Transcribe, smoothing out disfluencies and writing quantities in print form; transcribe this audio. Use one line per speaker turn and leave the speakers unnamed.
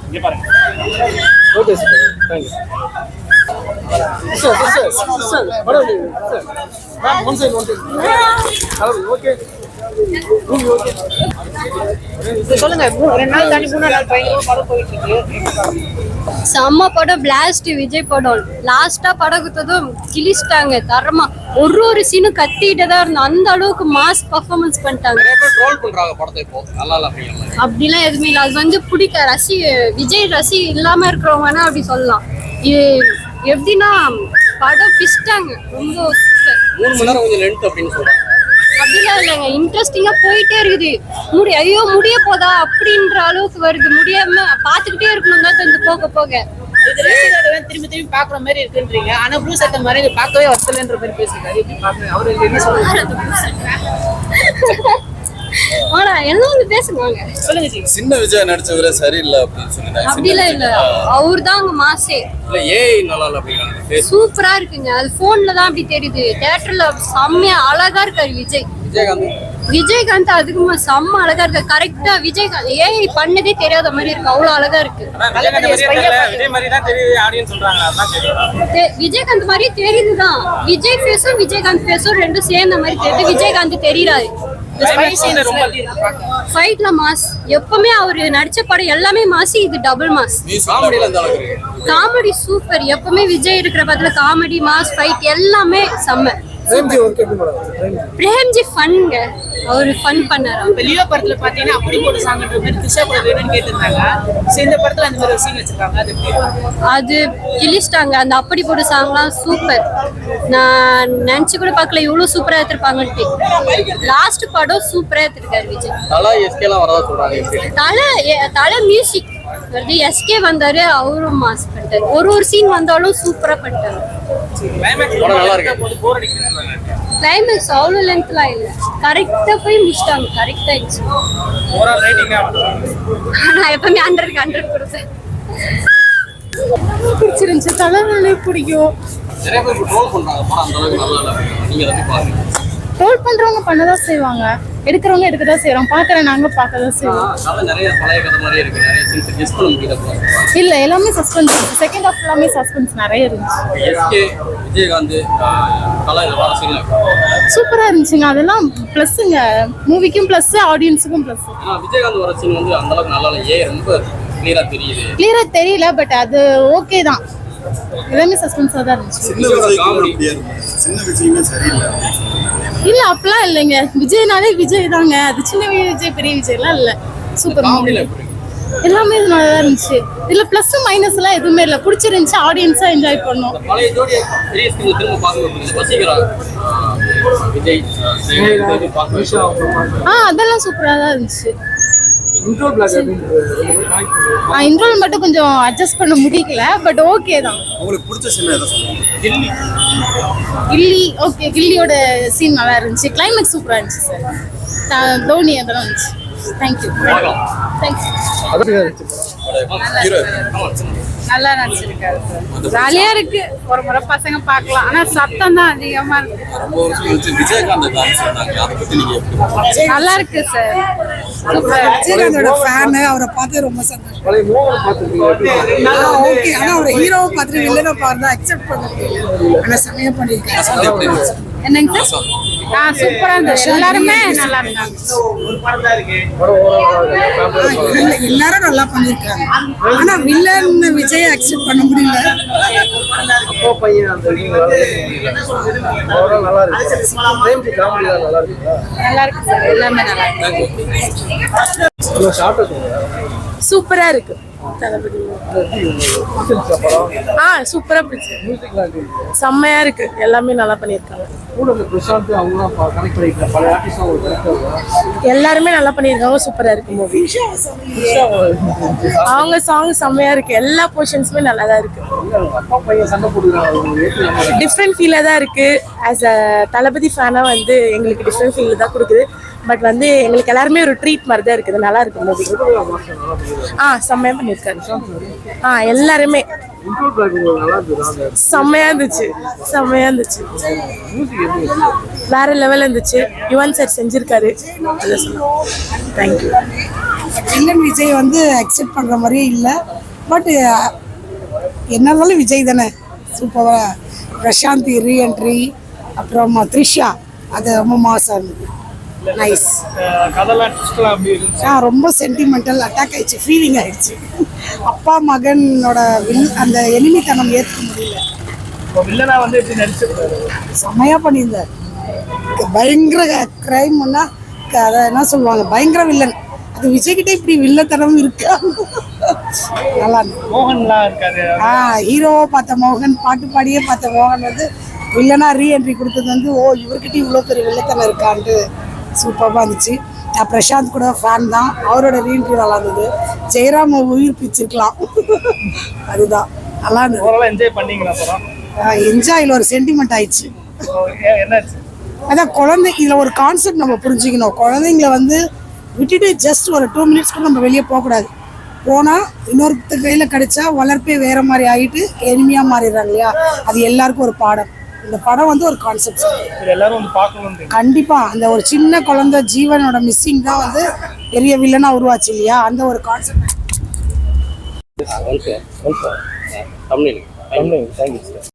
இங்கே பாருங்க. Okay sir, thank you sir. Ma'am one side okay.
சொல்லுங்க. 2 நாள் தாண்டி 3 நாள் பயங்கரமா படம் போயிட்டு இருக்கு.
செம்ம படம், பிளாஸ்ட் விஜய் படம். லாஸ்டா படம் கொடுத்ததும் கிழிச்சிட்டாங்க தரமா. ஒரு சீனும் கத்திட்டே தான் இருந்தோம். அந்த அளவுக்கு மாஸ் பர்ஃபார்மன்ஸ் பண்ணிட்டாங்க. அப்படிலாம் எதுவுமே இல்லை. அது வந்து விஜய் ரசி இல்லாம இருக்கிறவங்கன்னா அப்படி சொல்லலாம். இது எப்படின்னா படம் பிஸ்டாங்க ரொம்ப.
3 மணி நேரம் கொஞ்சம் லென்த் அப்படின்னு சொல்றாங்க.
அப்படிலாம் இல்லைங்க, இன்ட்ரெஸ்டிங்கா போயிட்டே இருக்குது. ஐயோ முடிய போதா அப்படின்ற அளவுக்கு வருது. முடியாம பாத்துக்கிட்டே இருக்கணும் தான் கொஞ்சம் போக போக.
இது ரசிகர்கள் திரும்பி பாக்குற மாதிரி இருக்குன்றீங்க. ஆனா ப்ளூ சட்டை மாதிரி பார்க்கவே வசலன்ற மாதிரி பேசுறாரு. எப்படி பாக்குறீங்க? அவரு என்ன சொல்றாரு?
ஆனா என்ன வந்து பேசுவாங்க.
சொல்லுங்க.
சின்ன விஜய் நடிச்சவரே சரியில்லை அப்படின்னு சொன்னாங்க.
அப்படிலாம் இல்ல, அவரு தான் அங்க மாசே.
இல்ல ஏஐ நல்லா இல்ல அப்படிங்க.
சூப்பரா இருக்குங்க. அது போன்ல தான் அப்படி தெரியுது. தியேட்டர்ல செம்மையா அழகா இருக்காரு விஜய். விஜயகாந்த் அதுக்கு செம்ம அழகா இருக்கு. கரெக்டா விஜயகாந்த் ஏஐ பண்ணதே தெரியாத மாதிரி இருக்கு. அவ்வளவு அழகா இருக்கு. விஜயகாந்த் மாதிரியே தெரியுதுதான். விஜய் பேசும் விஜயகாந்த் பேசும் ரெண்டும் சேர்ந்த மாதிரி தெரியுது. விஜயகாந்த் தெரியறாரு. ஃபைட்ல மாஸ். எப்பவுமே அவரு நடிச்ச படம் எல்லாமே மாஸ். இது டபுள் மாஸ். Comedy super. எப்பவுமே விஜய் இருக்கிற படத்துல காமெடி மாஸ் ஃபைட் எல்லாமே செம்ம. பிரேம்ஜி ஃபன்ங்க. அவரு ஃபன் பண்ணாரு.
லியோ படத்துல பாத்தீங்கன்னா அப்படி போட்டு சாங்கன்ற மாதிரி திஷா கூட வேணும்னு கேட்டிருந்தாங்க. இந்த படத்துல அந்த மாதிரி ஒரு சீன் வச்சிருக்காங்க.
அது கிழிச்சிட்டாங்க. அந்த அப்படி போட்டு சாங்லாம் சூப்பர். நான் நினைச்சு கூட பார்க்கல இவ்வளவு சூப்பரா எடுத்திருப்பாங்கன்ட்டு. லாஸ்ட் படம் சூப்பரா எடுத்திருக்காரு விஜய். தலை மியூசிக் வருது. எஸ்கே வந்தாரு, அவரும் மாஸ் பண்ணிட்டாரு. ஒரு சீன் வந்தாலும் சூப்பரா பண்ணிட்டாரு. கிளைமேக்ஸ் அவ்வளவு லென்த்லாம் இல்ல, கரெக்டா போய் முடிச்சிட்டாங்க. கரெக்டா இருந்துச்சு. நான் எப்பவுமே 100க்கு 100 கொடுப்பேன்.
பிடிச்சிருந்துச்சு. தலைவலி பிடிக்கும். ரோல் பண்றவங்க பண்ணதான் செய்வாங்க, எடுக்கிறவங்க எடுக்கதான் செய்யறோம், பாக்குற நாங்க பார்க்கதான் செய்வோம். இல்ல எல்லாமே சஸ்பென்ஸ். செகண்ட் ஹாஃப் எல்லாமே சஸ்பென்ஸ் நிறைய இருந்துச்சு. சூப்பரா இருந்துச்சுங்க. அதெல்லாம் பிளஸ்ங்க. மூவிக்கும் பிளஸ், ஆடியன்ஸுக்கும் பிளஸ்.
விஜயகாந்த் வர சீன் வந்து அந்த அளவுக்கு நல்லா இல்ல. ரொம்ப
கிளியரா தெரியல. பட் அது ஓகே தான். எல்லாமே சஸ்பென்ஸா தான் இருந்துச்சு.
சின்ன விஜயமே சரியில்லை.
இல்ல அப்பெல்லாம் இல்லைங்க. விஜய்னாலே விஜய் தாங்க. அது சின்ன விஜய் பெரிய விஜய்லாம் இல்ல. Super movie. எல்லாமே நல்லா இருந்துச்சு. இதுல பிளஸ் மைனஸ் எல்லாம் எதுவுமே இல்ல. பிடிச்சிருந்துச்சு. ஆடியன்ஸா என்ஜாய் பண்ணோம். அதெல்லாம் சூப்பரா தான் இருந்துச்சு. இன்ட்ரோல் மட்டும் கொஞ்சம் அட்ஜஸ்ட் பண்ண முடியல. பட் ஓகே தான்.
உங்களுக்கு பிடிச்ச சீன் எதை சொல்லுங்க?
கில்லி. ஓகே, கில்லியோட சீன் நல்லா இருந்துச்சு. கிளைமேக்ஸ் சூப்பரா இருந்துச்சு சார். தோனி அதெல்லாம் இருந்துச்சு. தேங்க்யூ. நல்லா நடிச்சிருக்காரு சார். ஜாலியா இருக்கு. ஒரு முறை பசங்க பார்க்கலாம். ஆனா சத்தம் தான் அதிகமா இருக்கு. நல்லா இருக்கு சார்.
விஜயகாந்தோட ஃபேன். அவரை பார்த்து ரொம்ப சந்தோஷம். ஓகே. ஆனா அவரை ஹீரோவை பார்த்துட்டு வில்லனை பார்த்தா அக்செப்ட் பண்ண முடியல. ஆனா செமையா பண்ணிருக்காங்க.
என்னங்க சார்? சூப்பரா இருந்துச்சு. எல்லாருமே நல்லா இருந்தாங்க.
எல்லாரும் நல்லா பண்ணிருக்காங்க. ஆனா வில்லன் விஜய் அக்செப்ட் பண்ண முடியல.
நல்லா இருக்கு சார். எல்லாமே நல்லா இருக்கு. சூப்பரா இருக்கு. சூப்பரா பிடிச்சு. செம்மையா இருக்கு. எல்லாமே நல்லா பண்ணிருக்காங்க. எல்லாருமே நல்லா பண்ணிருக்காங்க. சூப்பரா இருக்கு மூவி. அவங்க சாங் செம்மையா இருக்கு. எல்லா போர்ஷன்ஸுமே நல்லா தான் இருக்கு. டிஃப்ரெண்ட் ஃபீலா தான் இருக்கு. ஆஸ் அ தளபதி ஃபேனா வந்து எங்களுக்கு டிஃப்ரெண்ட் ஃபீல் தான் கொடுக்குது. பட் வந்து எங்களுக்கு எல்லாருமே ஒரு ட்ரீட் மாதிரி தான் இருக்குது. நல்லா இருக்கு மூவி. செம்மையா பண்ணிருக்காரு. எல்லாருமே செம்மையா இருந்துச்சு. செம்மையா இருந்துச்சு. வேற லெவல் இருந்துச்சு. யுவன் சார் செஞ்சிருக்காரு. தேங்க்யூ.
வில்லன் விஜய் வந்து அக்செப்ட் பண்ணுற மாதிரியே இல்லை. பட் என்ன இருந்தாலும் விஜய் தானே சூப்பராக. பிரசாந்த் ரீஎன்ட்ரி, அப்புறம் த்ரிஷா அது ரொம்ப மாசாக இருந்தது. நைஸ்.
கதெல்லாம் ட்விஸ்ட்லாம் அப்படி இருந்துச்சு.
ரொம்ப சென்டிமெண்டல் அட்டாக் ஆயிடுச்சு, ஃபீலிங் ஆயிடுச்சு. அப்பா மகனோட அந்த எளிமைத்தனம் ஏற்றுக்க முடியல.
இப்போ வில்லனா வந்து எப்படி நடிச்சிருக்காரு?
செம்மையா பண்ணியிருந்தார். பயங்கர கிரைம்னா அதை என்ன சொல்லுவாங்க, பயங்கர வில்லன். அது விஜய்கிட்ட இப்படி வில்லத்தனம் இருக்கா? நல்லா இருந்தது.
மோகன்லாம் இருக்காரு.
ஹீரோவா பார்த்த மோகன், பாட்டு பாடியே பார்த்த மோகன் வந்து வில்லனா ரீஎன்ட்ரி கொடுத்தது வந்து இவர்கிட்ட இவ்வளோ பெரிய வில்லத்தனம் இருக்கான்ட்டு சூப்பராக இருந்துச்சு. நான் பிரசாந்த் கூட ஃபேன் தான், அவரோட ரீஎன்ட்ரி நல்லா இருந்தது. ஜெயராம் உயிர் பிச்சிருக்கலாம். அதுதான் நல்லா இருந்தது.
ஓரளவு என்ஜாய் பண்ணீங்களா படம்?
என்ஜாயில் ஒரு சென்டிமெண்ட் ஆயிடுச்சு.
என்னாச்சு?
அதான் குழந்தை, இதில் ஒரு கான்செப்ட் நம்ம புரிஞ்சுக்கணும். குழந்தைங்கள வந்து விட்டுட்டு ஜஸ்ட் ஒரு 2 minutes கூட நம்ம வெளியே போகக்கூடாது. போனால் இன்னொருத்த கையில் கிடைச்சா வளர்ப்பே வேறு மாதிரி ஆகிட்டு எளிமையாக மாறிடுறாங்க இல்லையா? அது எல்லாருக்கும் ஒரு பாடம். இந்த படம் வந்து ஒரு கான்செப்ட்.
எல்லாரும் வந்து பார்க்கணும்.
கண்டிப்பாக அந்த ஒரு சின்ன குழந்தை ஜீவனோட மிஸ்ஸிங் தான் வந்து பெரிய வில்லனாக உருவாச்சு இல்லையா? அந்த ஒரு கான்செப்ட்.
Tamil thank you sir.